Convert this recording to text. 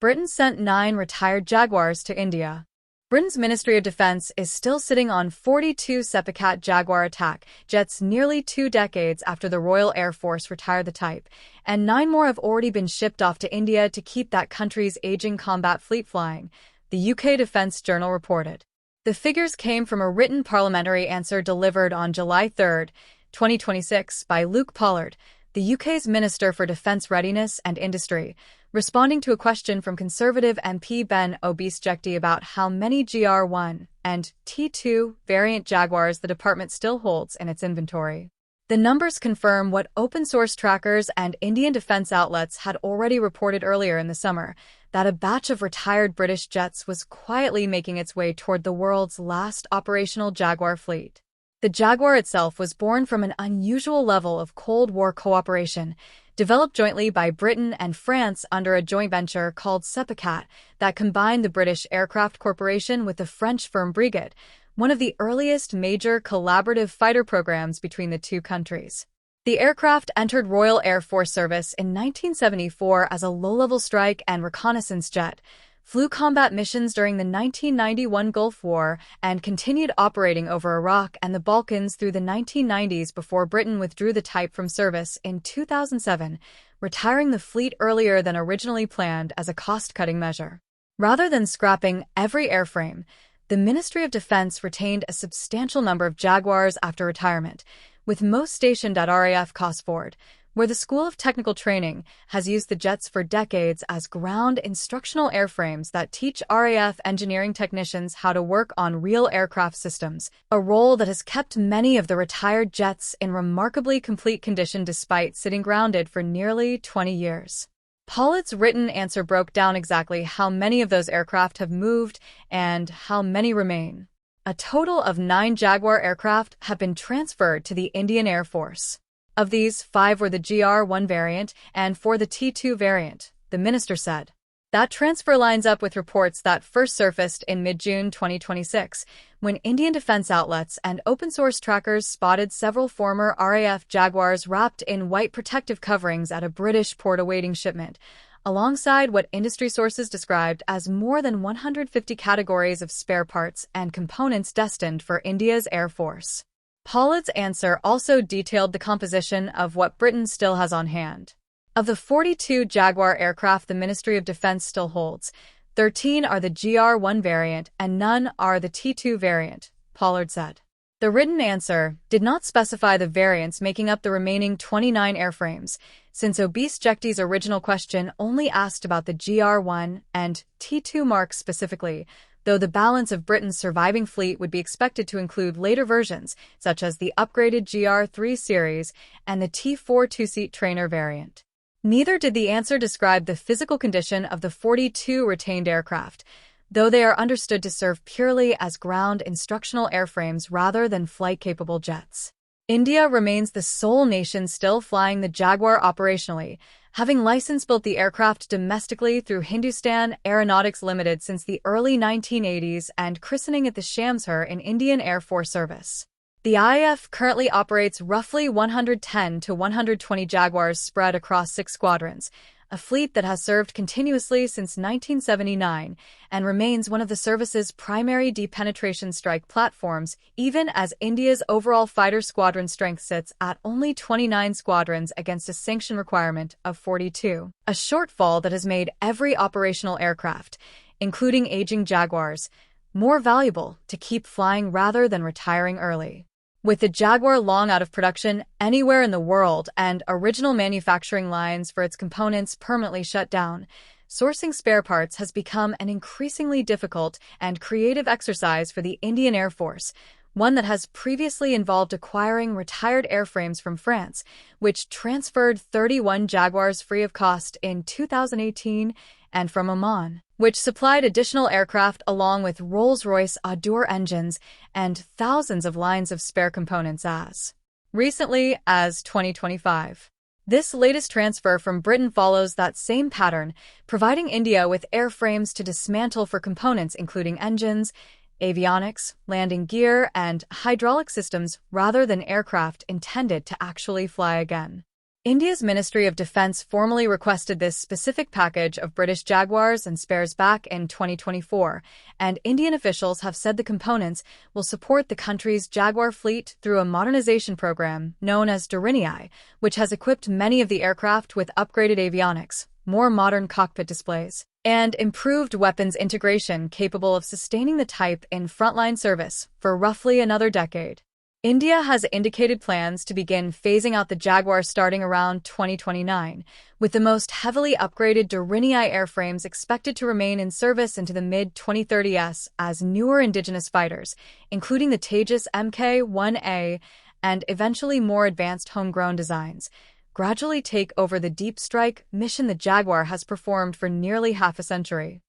Britain sent 9 retired Jaguars to India. Britain's Ministry of Defense is still sitting on 42 SEPECAT Jaguar attack jets nearly 2 decades after the Royal Air Force retired the type, and 9 more have already been shipped off to India to keep that country's aging combat fleet flying, the UK Defence Journal reported. The figures came from a written parliamentary answer delivered on July 3, 2026 by Luke Pollard, the UK's Minister for Defence Readiness and Industry, responding to a question from Conservative MP Ben Obiesekedi about how many GR1 and T2 variant Jaguars the department still holds in its inventory. The numbers confirm what open-source trackers and Indian defense outlets had already reported earlier in the summer, that a batch of retired British jets was quietly making its way toward the world's last operational Jaguar fleet. The Jaguar itself was born from an unusual level of Cold War cooperation, developed jointly by Britain and France under a joint venture called SEPECAT that combined the British Aircraft Corporation with the French firm Breguet, one of the earliest major collaborative fighter programs between the two countries. The aircraft entered Royal Air Force service in 1974 as a low-level strike and reconnaissance jet, flew combat missions during the 1991 Gulf War, and continued operating over Iraq and the Balkans through the 1990s before Britain withdrew the type from service in 2007, retiring the fleet earlier than originally planned as a cost-cutting measure. Rather than scrapping every airframe, the Ministry of Defense retained a substantial number of Jaguars after retirement, with most stationed at RAF Cosford, where the School of Technical Training has used the jets for decades as ground instructional airframes that teach RAF engineering technicians how to work on real aircraft systems, a role that has kept many of the retired jets in remarkably complete condition despite sitting grounded for nearly 20 years. Pollard's written answer broke down exactly how many of those aircraft have moved and how many remain. A total of 9 Jaguar aircraft have been transferred to the Indian Air Force. Of these, 5 were the GR1 variant and 4 the T2 variant, the minister said. That transfer lines up with reports that first surfaced in mid-June 2026, when Indian defense outlets and open-source trackers spotted several former RAF Jaguars wrapped in white protective coverings at a British port awaiting shipment, alongside what industry sources described as more than 150 categories of spare parts and components destined for India's Air Force. Pollard's answer also detailed the composition of what Britain still has on hand. Of the 42 Jaguar aircraft the Ministry of Defense still holds, 13 are the GR1 variant and none are the T2 variant, Pollard said. The written answer did not specify the variants making up the remaining 29 airframes, since Obiesekedi's original question only asked about the GR1 and T2 marks specifically, though the balance of Britain's surviving fleet would be expected to include later versions, such as the upgraded GR3 series and the T4 two-seat trainer variant. Neither did the answer describe the physical condition of the 42 retained aircraft, though they are understood to serve purely as ground instructional airframes rather than flight-capable jets. India remains the sole nation still flying the Jaguar operationally, having license-built the aircraft domestically through Hindustan Aeronautics Limited since the early 1980s and christening it the Shamsher in Indian Air Force service. The IAF currently operates roughly 110 to 120 Jaguars spread across 6 squadrons, a fleet that has served continuously since 1979 and remains one of the service's primary depenetration strike platforms, even as India's overall fighter squadron strength sits at only 29 squadrons against a sanction requirement of 42, a shortfall that has made every operational aircraft, including aging Jaguars, more valuable to keep flying rather than retiring early. With the Jaguar long out of production anywhere in the world and original manufacturing lines for its components permanently shut down, sourcing spare parts has become an increasingly difficult and creative exercise for the Indian Air Force, one that has previously involved acquiring retired airframes from France, which transferred 31 Jaguars free of cost in 2018, and from Oman, which supplied additional aircraft along with Rolls-Royce Adour engines and thousands of lines of spare components as recently as 2025. This latest transfer from Britain follows that same pattern, providing India with airframes to dismantle for components including engines, avionics, landing gear, and hydraulic systems rather than aircraft intended to actually fly again. India's Ministry of Defense formally requested this specific package of British Jaguars and spares back in 2024, and Indian officials have said the components will support the country's Jaguar fleet through a modernization program known as Dirinii, which has equipped many of the aircraft with upgraded avionics, more modern cockpit displays, and improved weapons integration capable of sustaining the type in frontline service for roughly another decade. India has indicated plans to begin phasing out the Jaguar starting around 2029, with the most heavily upgraded Dirinii airframes expected to remain in service into the mid-2030s as newer indigenous fighters, including the Tejas Mk-1A and eventually more advanced homegrown designs, gradually take over the deep strike mission the Jaguar has performed for nearly half a century.